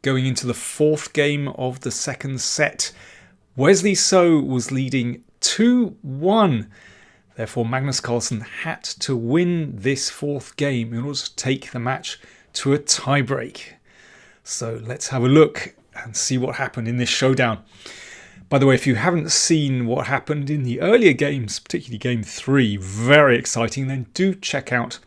Going into the fourth game of the second set, Wesley So was leading 2-1. Therefore, Magnus Carlsen had to win this fourth game in order to take the match to a tiebreak. So let's have a look and see what happened in this showdown. By the way, if you haven't seen what happened in the earlier games, particularly game 3, very exciting, then do check out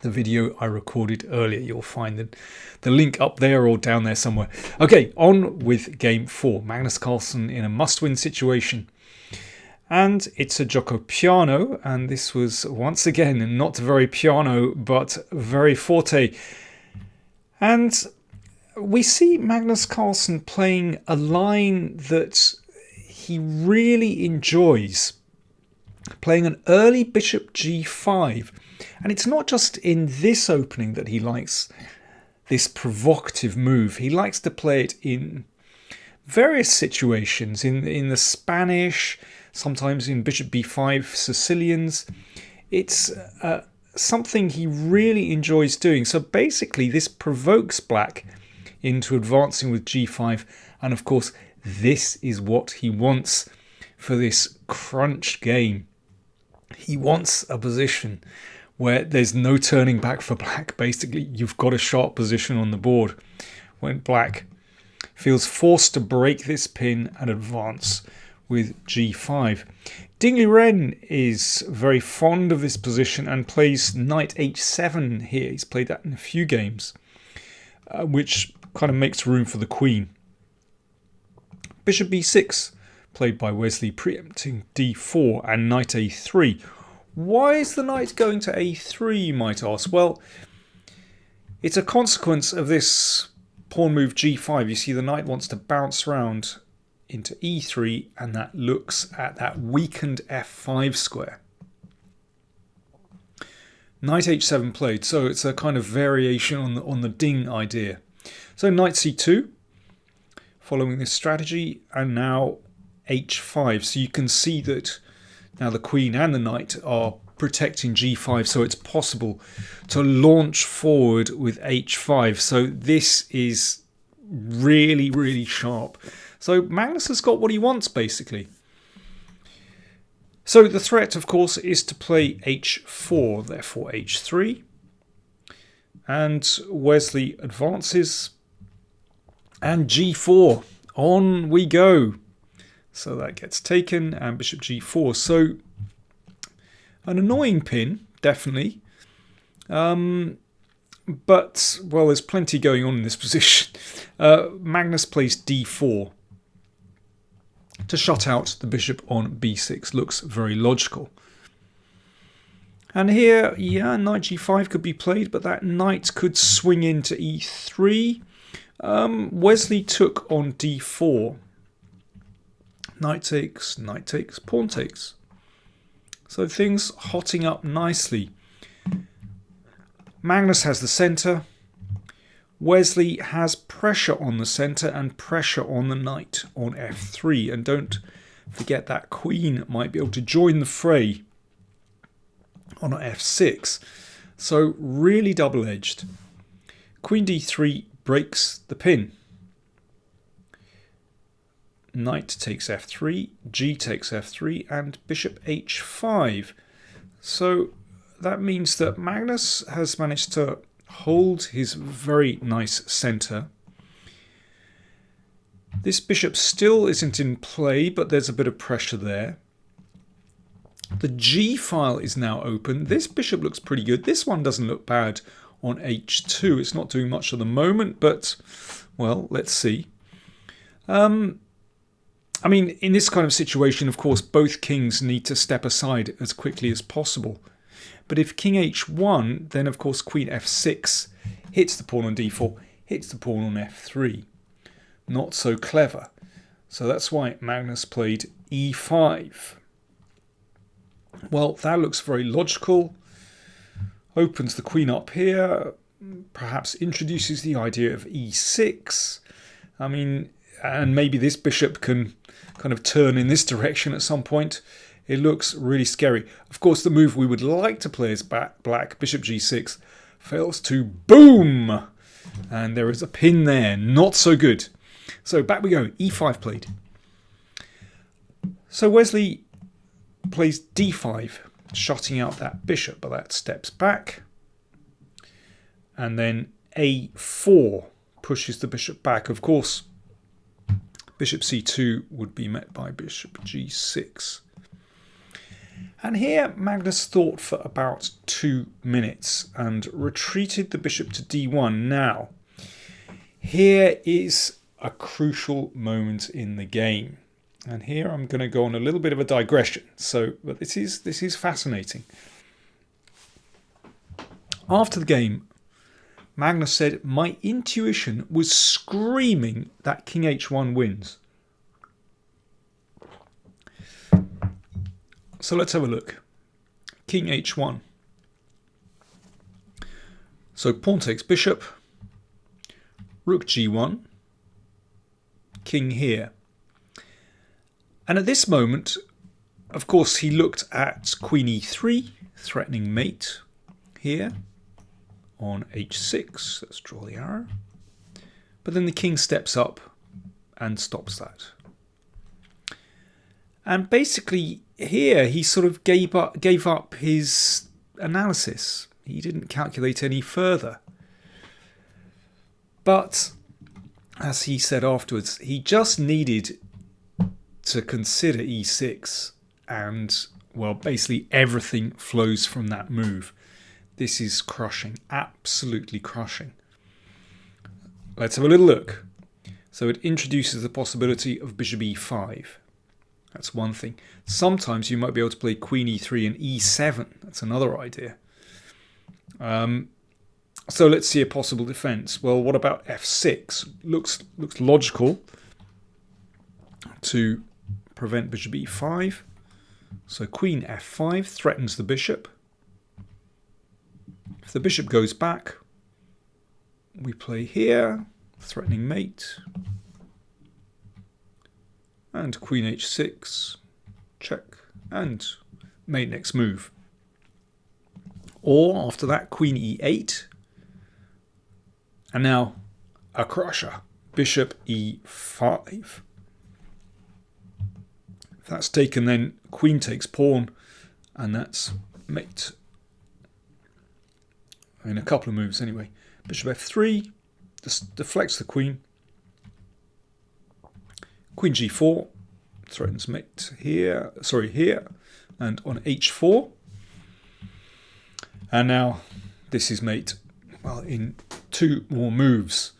the video I recorded earlier. You'll find the link up there or down there somewhere. Okay, on with game 4. Magnus Carlsen in a must-win situation. And it's a gioco piano, and this was once again not very piano, but very forte. And we see Magnus Carlsen playing a line that he really enjoys, playing an early bishop g5. And it's not just in this opening that he likes this provocative move. He likes to play it in various situations, in the Spanish, sometimes in bishop b5 Sicilians. It's something he really enjoys doing. So basically this provokes black into advancing with g5, and of course this is what he wants for this crunch game. He wants a position where there's no turning back for black. Basically, you've got a sharp position on the board when black feels forced to break this pin and advance with g5. Dingley Wren is very fond of this position and plays knight h7 here. He's played that in a few games, which kind of makes room for the queen. Bishop b6 played by Wesley, preempting d4 and knight a3. Why is the knight going to a3, you might ask? Well, it's a consequence of this pawn move g5. You see the knight wants to bounce around into e3, and that looks at that weakened f5 square. Knight h7 played, so it's a kind of variation on the ding idea. So knight c2, following this strategy, and now h5. So you can see that now the queen and the knight are protecting g5, so it's possible to launch forward with h5. So this is really, really sharp. So Magnus has got what he wants, basically. So the threat, of course, is to play h4, therefore h3. And Wesley advances. And g4. On we go. So that gets taken, and bishop g4. So an annoying pin, definitely. But, well, there's plenty going on in this position. Magnus plays d4 to shut out the bishop on b6. Looks very logical. And here, yeah, knight g5 could be played, but that knight could swing into e3. Wesley took on d4. Knight takes, pawn takes. So things hotting up nicely. Magnus has the centre. Wesley has pressure on the centre and pressure on the knight on f3. And don't forget that queen might be able to join the fray on f6. So really double-edged. Queen d3 breaks the pin. Knight takes f3, g takes f3, and bishop h5. So that means that Magnus has managed to hold his very nice centre. This bishop still isn't in play, but there's a bit of pressure there. The g file is now open. This bishop looks pretty good. This one doesn't look bad on h2. It's not doing much at the moment, but, well, let's see. I mean, in this kind of situation, of course, both kings need to step aside as quickly as possible. But if king h1, then of course queen f6 hits the pawn on d4, hits the pawn on f3. Not so clever. So that's why Magnus played e5. Well, that looks very logical. Opens the queen up here. Perhaps introduces the idea of e6. I mean, and maybe this bishop can kind of turn in this direction at some point. It looks really scary. Of course, the move we would like to play is black, bishop g6, fails to boom! And there is a pin there. Not so good. So back we go. E5 played. So Wesley plays d5, shutting out that bishop, but that steps back. And then a4 pushes the bishop back. Of course, bishop c2 would be met by bishop g6. And here Magnus thought for about 2 minutes and retreated the bishop to d1. Now, here is a crucial moment in the game. And here I'm going to go on a little bit of a digression. But this is fascinating. After the game, Magnus said, "My intuition was screaming that king h1 wins." So let's have a look. King h1. So pawn takes bishop, rook g1, king here. And at this moment, of course, he looked at queen e3, threatening mate here on h6. Let's draw the arrow. But then the king steps up and stops that. And basically here he sort of gave up his analysis. He didn't calculate any further. But as he said afterwards, he just needed to consider e6, and well, basically everything flows from that move. This is crushing, absolutely crushing. Let's have a little look. So it introduces the possibility of bishop e5. That's one thing. Sometimes you might be able to play queen e3 and e7. That's another idea. So let's see a possible defense. Well, what about f6? Looks logical to prevent bishop e5. So queen f5 threatens the bishop. If the bishop goes back, we play here, threatening mate. And queen h6, check, and mate next move. Or after that, queen e8. And now a crusher, bishop e5. If that's taken, then queen takes pawn, and that's mate. In a couple of moves anyway. Bishop f3, just deflects the queen. Queen g4 threatens mate here, here, and on h4. And now this is mate, well, in 2 more moves.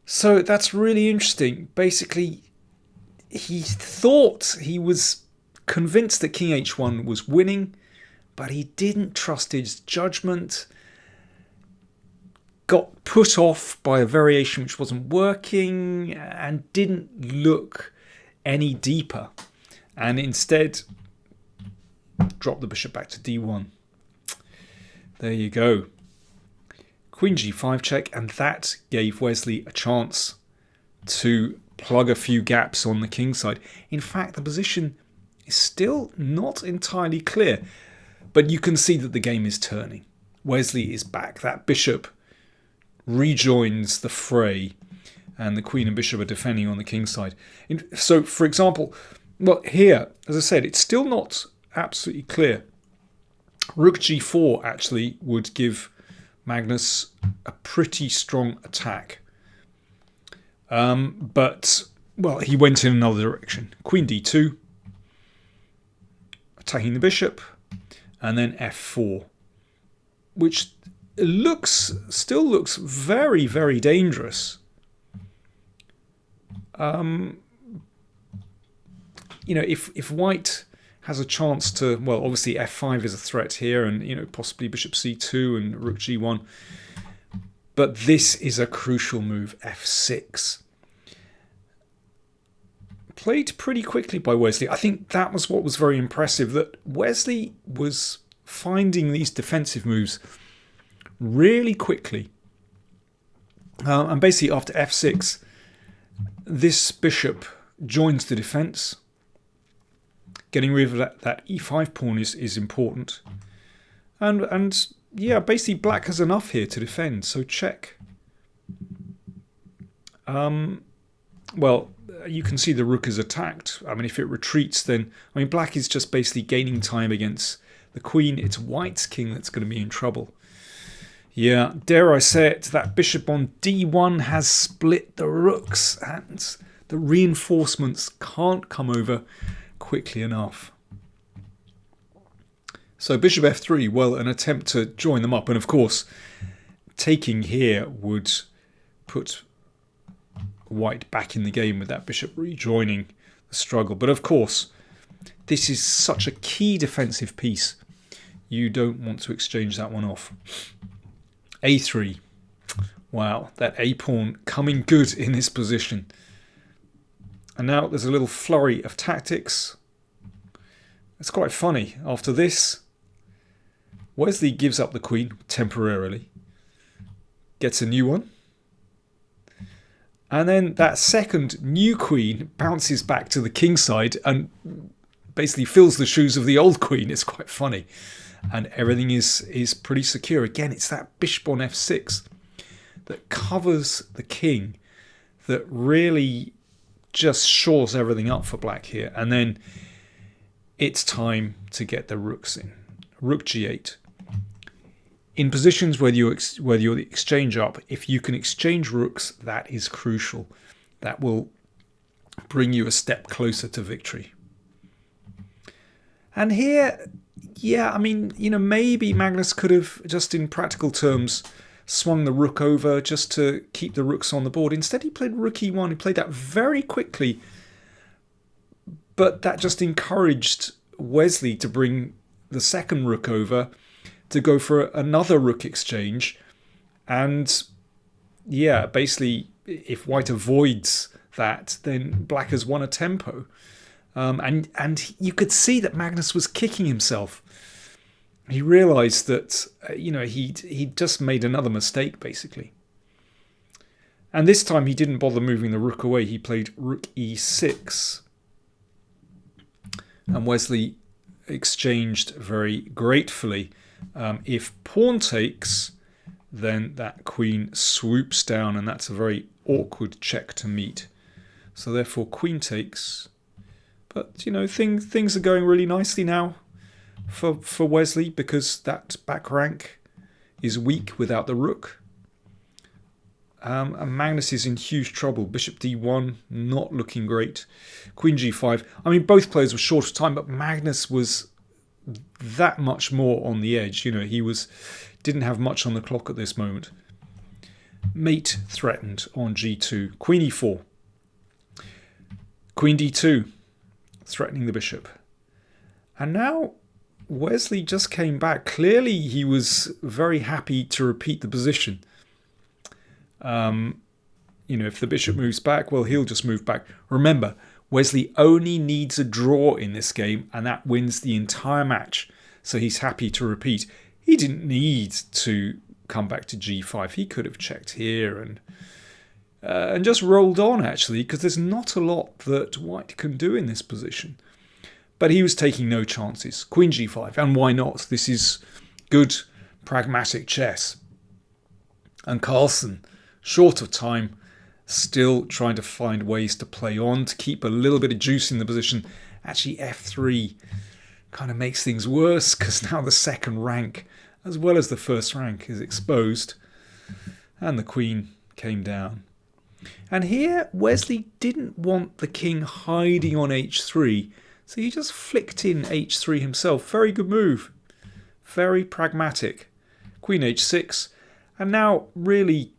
So that's really interesting. Basically, he thought, he was convinced that king h1 was winning, but he didn't trust his judgment. Got put off by a variation which wasn't working and didn't look any deeper, and instead dropped the bishop back to d1. There you go. Queen g5 check, and that gave Wesley a chance to plug a few gaps on the king side. In fact, the position is still not entirely clear, but you can see that the game is turning. Wesley is back. That bishop rejoins the fray, and the queen and bishop are defending on the king side. So, for example, well, here, as I said, it's still not absolutely clear. Rook g4 actually would give Magnus a pretty strong attack. But, well, he went in another direction. Queen d2, attacking the bishop, and then f4, which still looks very, very dangerous. You know, if white has a chance to, well, obviously f5 is a threat here, and, you know, possibly bishop c2 and rook g1. But this is a crucial move, f6. Played pretty quickly by Wesley. I think that was what was very impressive, that Wesley was finding these defensive moves really quickly. And basically after f6, this bishop joins the defense. Getting rid of that e5 pawn is important. And yeah, basically black has enough here to defend, so check. Well, you can see the rook is attacked. I mean, if it retreats, then... I mean, black is just basically gaining time against the queen. It's white's king that's going to be in trouble. Yeah, dare I say it, that bishop on d1 has split the rooks, and the reinforcements can't come over quickly enough. So bishop f3, well, an attempt to join them up. And of course, taking here would put white back in the game with that bishop rejoining the struggle. But of course, this is such a key defensive piece. You don't want to exchange that one off. a3. Wow, that a-pawn coming good in this position. And now there's a little flurry of tactics. It's quite funny. After this, Wesley gives up the queen temporarily. Gets a new one. And then that second new queen bounces back to the king side and basically fills the shoes of the old queen. It's quite funny. And everything is pretty secure. Again, it's that bishop on f6 that covers the king that really just shores everything up for black here. And then it's time to get the rooks in. Rook g8. In positions where you exchange up, if you can exchange rooks, that is crucial. That will bring you a step closer to victory. And here, yeah, I mean, you know, maybe Magnus could have, just in practical terms, swung the rook over just to keep the rooks on the board. Instead, he played rook e1. He played that very quickly. But that just encouraged Wesley to bring the second rook over to go for another rook exchange. And yeah, basically, if white avoids that, then black has won a tempo. And you could see that Magnus was kicking himself. He realised that, you know, he'd just made another mistake, basically. And this time he didn't bother moving the rook away. He played rook e6. And Wesley exchanged very gratefully. If pawn takes, then that queen swoops down, and that's a very awkward check to meet. So therefore queen takes. But, you know, things are going really nicely now for Wesley, because that back rank is weak without the rook. And Magnus is in huge trouble. Bishop d1, not looking great. Queen g5. I mean, both players were short of time, but Magnus was that much more on the edge. You know, he didn't have much on the clock at this moment. Mate threatened on g2. Queen e4. Queen d2, threatening the bishop. And now Wesley just came back. Clearly he was very happy to repeat the position. You know, if the bishop moves back, well, he'll just move back. Remember, Wesley only needs a draw in this game, and that wins the entire match. So he's happy to repeat. He didn't need to come back to g5. He could have checked here and just rolled on, actually, because there's not a lot that white can do in this position. But he was taking no chances. Queen g5, and why not? This is good, pragmatic chess. And Carlsen, short of time, still trying to find ways to play on, to keep a little bit of juice in the position. Actually, f3 kind of makes things worse, because now the second rank, as well as the first rank, is exposed. And the queen came down. And here, Wesley didn't want the king hiding on h3, so he just flicked in h3 himself. Very good move. Very pragmatic. Queen h6. And now, really,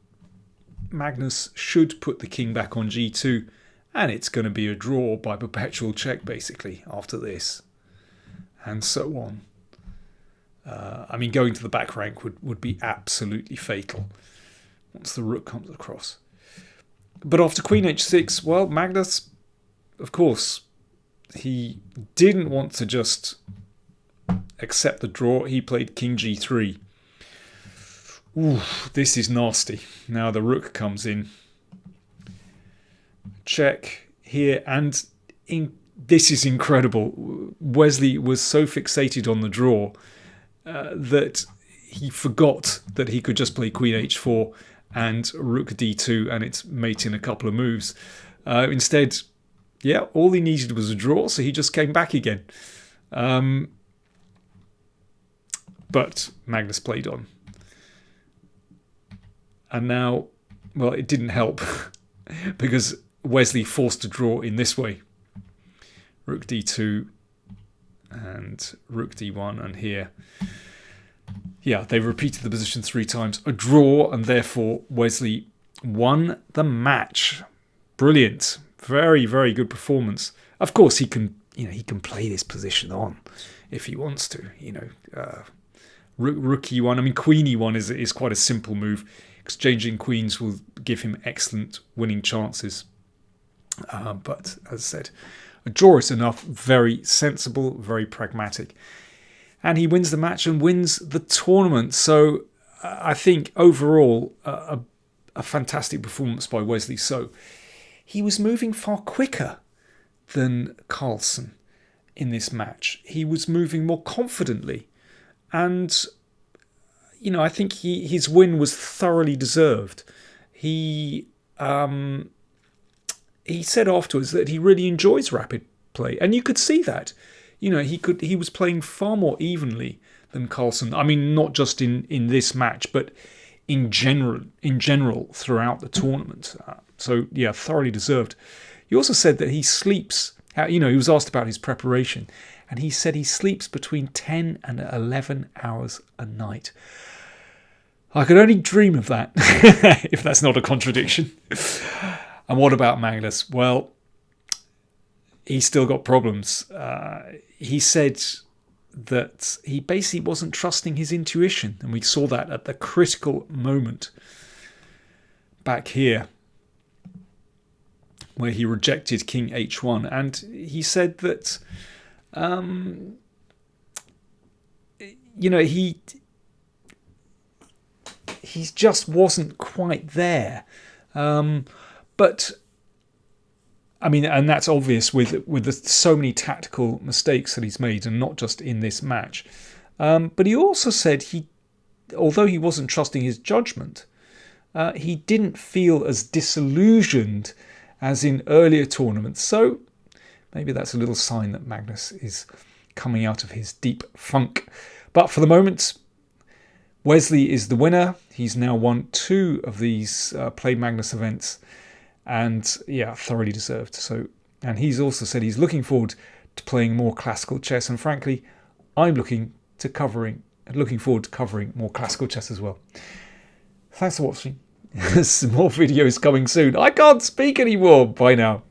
Magnus should put the king back on g2, and it's going to be a draw by perpetual check, basically, after this. And so on. I mean, going to the back rank would be absolutely fatal once the rook comes across. But after queen h6, well, Magnus, of course, he didn't want to just accept the draw. He played king g3. Ooh, this is nasty. Now the rook comes in. Check here, and this is incredible. Wesley was so fixated on the draw that he forgot that he could just play queen h4 and rook d2 and it's mate in a couple of moves. Instead, yeah, all he needed was a draw, so he just came back again. But Magnus played on. And now, well, it didn't help because Wesley forced a draw in this way. Rook d2 and rook d1, and here, yeah, they repeated the position 3 times. A draw, and therefore Wesley won the match. Brilliant. Very, very good performance. Of course, he can play this position on if he wants to. Rook e1. I mean, queen e1 is quite a simple move. Exchanging queens will give him excellent winning chances. But as I said, a draw is enough. Very sensible, very pragmatic. And he wins the match and wins the tournament. So I think overall, a fantastic performance by Wesley. So he was moving far quicker than Carlsen in this match. He was moving more confidently. And, I think his win was thoroughly deserved. He said afterwards that he really enjoys rapid play. And you could see that. He was playing far more evenly than Carlsen. I mean, not just in this match, but in general throughout the tournament. So, yeah, thoroughly deserved. He also said that he sleeps. He was asked about his preparation, and he said he sleeps between 10 and 11 hours a night. I could only dream of that, if that's not a contradiction. And what about Magnus? Well, he's still got problems. He said that he basically wasn't trusting his intuition, and we saw that at the critical moment back here, where he rejected king h1. And he said that, he just wasn't quite there. But, I mean, and that's obvious with so many tactical mistakes that he's made, and not just in this match. But he also said although he wasn't trusting his judgment, he didn't feel as disillusioned as in earlier tournaments. So maybe that's a little sign that Magnus is coming out of his deep funk. But for the moment, Wesley is the winner. He's now won 2 of these Play Magnus events, and yeah, thoroughly deserved. So, and he's also said he's looking forward to playing more classical chess, and frankly, I'm looking forward to covering more classical chess as well. Thanks for watching. Some more videos coming soon. I can't speak anymore. Bye now.